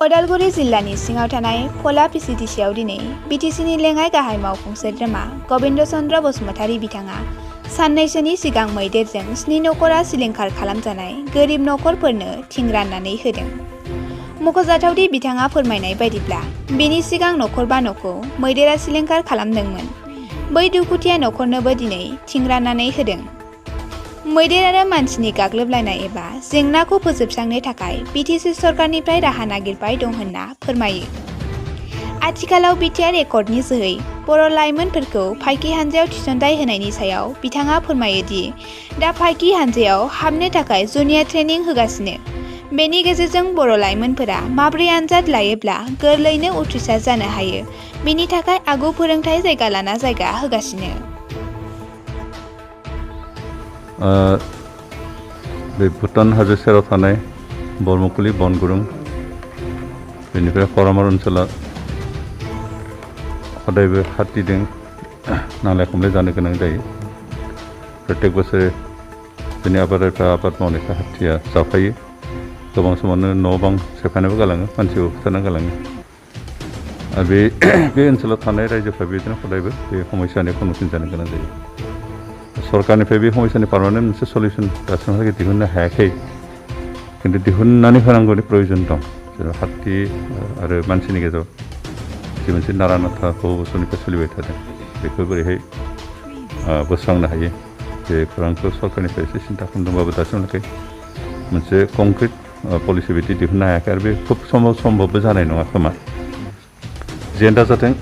उदालगुरि जिल्लानि सिङाव थानाय फला पिसिटिसिआव दिनै बिटिसिनि लेङाइ गाहाय मावफुं सोद्रोमा गबिन्द चन्द्र बसुमतारी बिथाङा साननैसोनि सिगां मैदेरजों 7 नखरा सिलिंखार खालामजानाय गोरिब नखरफोरनो थिं राननानै होदों। मख'जाथावदि बिथाङा फोरमायनाय बायदिब्ला बेनि सिगां नखरबा न'खौ मैदेरा सिलिंखार खालामदोंमोन। बै दुखुथिया नखरनोबो दिनै थिं राननानै होदों। मैदेर आरो मानसिनि गाग्लोबलायनाय एबा जेंनाखौ फोजोबस्रांनो थाखाय बिटिसि सरकारनिफ्राय राहा नागिरबाय दं होनना फोरमायो। आथिखालाव बिटिआर एकर्डनि जोहै बर' लाइमोनफोरखौ फाइकि हानजायाव थिसनथाइ होनायनि सायाव बिथाङा फोरमायो दि दा फाइकि हानजायाव हाबनो थाखाय जुनिया ट्रेनिं होगासिनो। बेनि गेजेरजों बर' लाइमोनफोरा माब्रै आनजाद लायोब्ला गोरलैनो उथ्रिसार जानो हायो बेनि थाखाय आगु फोरोंथाय जायगा लाना जायगा होगासिनो। बे भुटान हाजो सेराव थानाय बरमुकुलि बनगुरुं बेनिफ्राय खरामार ओनसोला हदायबो हाथिजों नांलाय खमलाय जानो गोनां जायो। प्रत्येक बोसोर जोंनि आबादारिफ्रा आबाद मावनायखौ हाथिया जाफायो। गोबां समावनो न' बां सेफायनोबो गालाङो, मानसिबो बुथारना गालाङो। आरो बे ओनसोलाव थानाय रायजोफ्रा बिदिनो हदायबो बे समस्यानि सम्मुखीन जानो गोनां जायो। सरकारनिफ्राय बे समस्यानि पारमानेन्ट मोनसे सलिउसन दासिमहालागै दिहुननो हायाखै, खिन्थु दिहुननानै होनांगौनि प्रयोजन दं। जेराव हाथि आरो मानसिनि गेजेराव जि मोनसे नारा नाथा बहु बोसोरनिफ्राय सोलिबाय थादों बेखौ बोरैहाय बोस्रांनो हायो बे खौरांखौ सरकारनिफ्राय एसे सिन्था खालामदोंबाबो दासिमहालागै मोनसे कंक्रिट पलिसि बायदि दिहुननो हायाखै आरो बे खुब सम्भबबो जानाय नङा खोमा। जेंना जाथों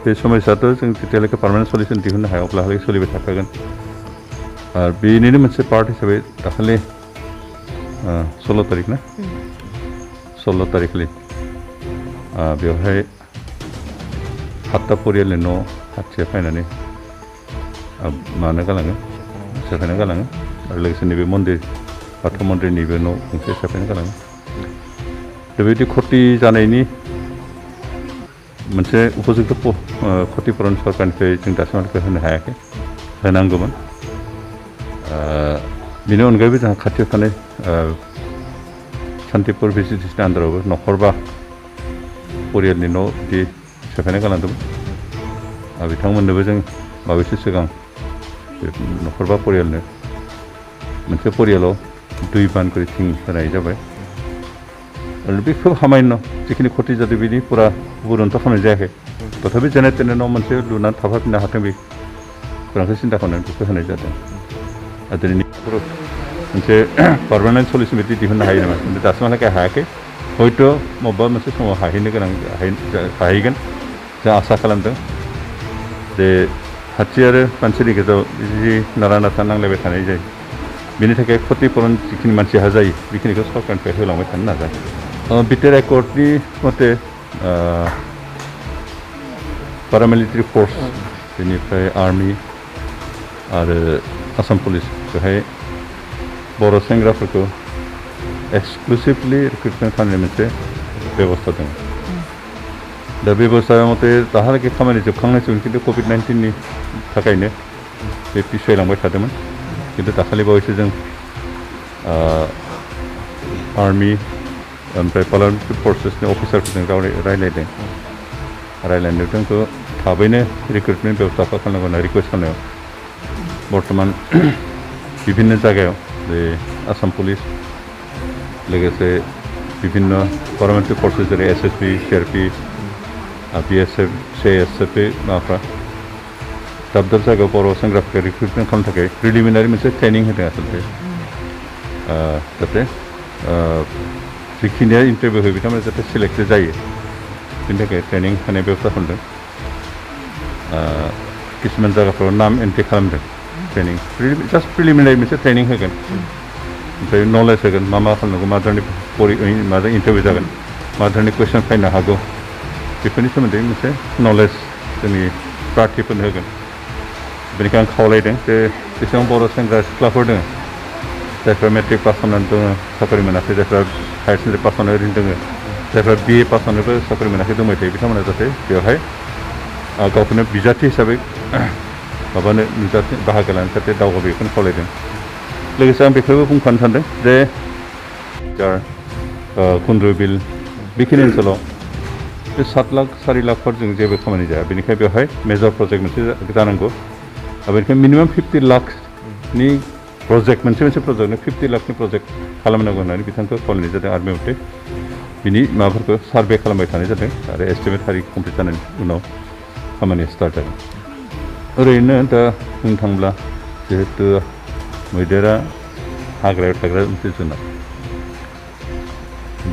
बे समस्याथ' जों जेतियालागै पारमानेन्ट सलिउसन दिहुननो हाया अब्लाहालागै सोलिबाय थाखागोन। आरो बेनिनो मोनसे पार्ट हिसाबै दाखालि 16 तारिख ना 16 तारिखखालि बेवहाय 7टा परियालनि न' हाथिया फैनानै मानो गालाङो सेफायना गालाङो आरो लोगोसे नैबे मन्दिर बाथौ मन्दिरनिबो न' गंसे सेफायना गालाङो। दा बेबायदि क्षति जानायनि मोनसे उपयुक्त क्षतिपुरन सरकारनिफ्राय जों दासिमहालागै होनो हायाखै, होनांगौमोन। बेनि अनगायैबो जोंहा खाथियाव थानाय सान्तिपुर भिसिडिसिनि आन्दारावबो नखरबा परियालनि न' बिदि सेफायना गालांदोंमोन। बिथांमोननोबो जों बावैसो सिगां बे नखरबा परियालनो मोनसे परियालाव 2 बान करि थिं होनाय जाबाय। आरो बे खोब सामान्य जिखिनि क्षति जादों बिनि पुरा बुरन्थ खालामनाय जायाखै, तथापि जेने तेने न' मोनसे लुनानै थाफाफिननो हाथों बे खौरांखौ सिन्था खालामनानै बेखौ होनाय जादों। आरो दिनैनि मोनसे पारमानेन्ट सलिउसन बायदि दिहुननो हायो नामा, खिन्थु दासिमहालागै हायाखै। हयथ' बबेबा मोनसे समाव हाहैगोन जों आसा खालामदों। जे हाथि आरो मानसिनि गेजेराव जि नारा नाथा नांलायबाय थानाय जायो बेनि थाखाय क्षतिपुरन जिखिनि मानसिहा जायो बेखिनिखौ सरकारनिफ्राय होलांबाय थानो नाजागोन। बिटिआर एकर्डनि मथे पारामिलिटारि फर्स बेनिफ्राय आर्मि आरो आसाम पुलिस बेहाय बर' सेंग्राफोरखौ एक्सक्लुसिभलि रिक्रुटमेन्ट खालामनाय मोनसे बेबस्था दङ। दा बेबस्था मथे दाहालागै खामानि जोबखांनायसिम खिन्थु COVID-19नि थाखायनो बे पिछायलांबाय थादोंमोन। खिन्थु दाखालि बावैसो जों आर्मि ओमफ्राय पारामिलिटारि फर्सेसनि अफिसारफोरजों रायलायदों। रायलायनायाव जोंखौ थाबैनो रिक्रुटमेन्ट बेबस्था खालामनांगौ होनना रिकुवेस्ट खालामनायाव बर्थमान विभिन्न जायगायाव बे आसाम पुलिस लोगोसे विभिन्न पारामिलिटारि फर्सेस जेरै SSB, CRP, BSF, CSF बे माबाफ्रा दाब दाब जायगायाव बर' सेंग्राफोरखौ रिक्रुटमेन्ट खालामनो थाखाय प्रिलिमिनारि मोनसे ट्रेनिं होदों आसलते। जाहाथे जिखिनिया इन्टारभिउ होयो बिथांमोना जाहाथे सिलेक्टेड जायो बेनि थाखाय ट्रेनिं होनाय बेबस्था खालामदों। किसुमान जायगाफ्राव नाम एन्ट्रि खालामदों। ट्रेनिं जास्ट प्रिलिमिनारि मोनसे ट्रेनिं होगोन, ओमफ्राय नलेज होगोन मा खालामनांगौ, मा धरननि माजों इन्टारभिउ जागोन, मा धरननि कुइसन फैनो हागौ बेफोरनि सोमोन्दै मोनसे नलेज जोंनि प्रार्थीफोरनो होगोन। बेनिखायनो आं खावलायदों जे जेसेबां बर' सेंग्रा सिख्लाफोर दङ जायफ्रा मेट्रिक पास खालामनानै दङ साख्रि मोनाखै, जायफ्रा हायार सेकेन्डारि पास खालामनानै ओरैनो दङ, जायफ्रा BA पास खालामनोबो साख्रि मोनाखै दंबाय थायो बिथांमोना जाहाथे बेवहाय गावखौनो बिजाथि हिसाबै माबानो नुजाथि बाहागो लानो जाहाथे दावगायो बेखौनो खावलायदों। लोगोसे आं बेखौबो बुंफानो सानदों जे कुन्द्र बिल बेखिनि ओनसोलाव बे 7 लाख 4 लाखफोरजों जेबो खामानि जाया बेनिखायनो बेवहाय मेजर प्रजेक्ट मोनसे जानांगौ आरो बेनिखायनो मिनिमाम 50 लाखनि प्रजेक्ट मोनसे प्रजेक्टनो 50 लाखनि प्रजेक्ट खालामनांगौ होननानै बिथांखौ खावलायनाय जादों आर्मि मथे बिनि माबाफोरखौ सार्भे खालामबाय थानाय जादों आरो एस्टिमेट थारिख कमप्लिट जानायनि उनाव खामानिया स्टार्ट जागोन ओरैनो दा बुंनो थाङोब्ला जिहेतु मैदेरा हाग्रायाव थाग्रा मोनसे जुनार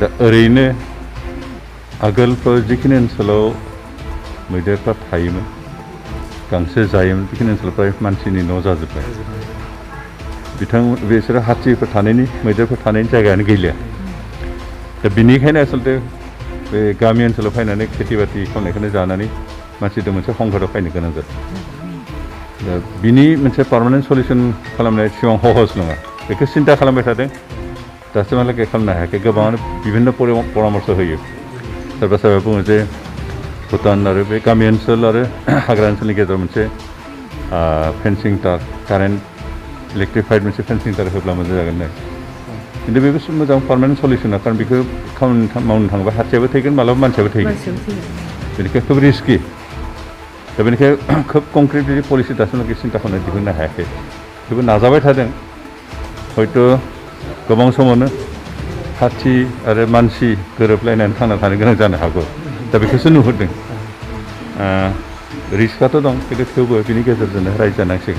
दा ओरैनो आगोलफ्राव जिखिनि ओनसोलाव मैदेरफ्रा थायोमोन गांसो जायोमोन बेखिनि ओनसोलाव फ्राय मानसिनि न' जाजोब्बाय बिसोरो हाथिफोर थानायनि मैदेरफोर थानायनि जायगायानो गैलिया दा बिनिखायनो आसलते बे गामि ओनसोलाव फैनानै खेथि बाथि खालामनायखौनो जानानै मानसिजों मोनसे संकटआव फैनो गोनां जादों दा बिनि मोनसे पार्मानेन्ट सलिउसन खालामनाया एसेबां सहज नङा बेखौ सिन्था खालामबाय थादों दासिमहालागै खालामनो हायाखै गोबाङानो बिभिन्न परामर्श होयो सोरबा बुङो जे भुटान आरो बे गामि ओनसोल आरो हाग्रा ओनसोलनि गेजेराव मोनसे फेन्सिं तार कारेन्ट इलेक्ट्रिफाइड मोनसे फेन्सिं तार होब्ला मोजां जागोन होननाय खिन्थु बेबो मोजां पार्मानेन्ट सलिउसना खारन बेखौ मावनो थाङोबा हाथियाबो थैगोन मालाबा मानसियाबो थैगोन बेनिखायनो खोब रिस्कि दा बेनिखायनो खोब कनक्रिट पलिसि दासिमहालागै सिन्था खालामनानै दिहुननो हायाखै थेवबो नाजाबाय थादों हयथ' गोबां समावनो हाथि आरो मानसि गोरोबलायनानै थांना थानो गोनां जानो हागौ दा बेखौसो नुहुरदों रिस्कआथ' दं खिन्थु थेवबो बिनि गेजेरजोंनो रायजो जानांसिगोन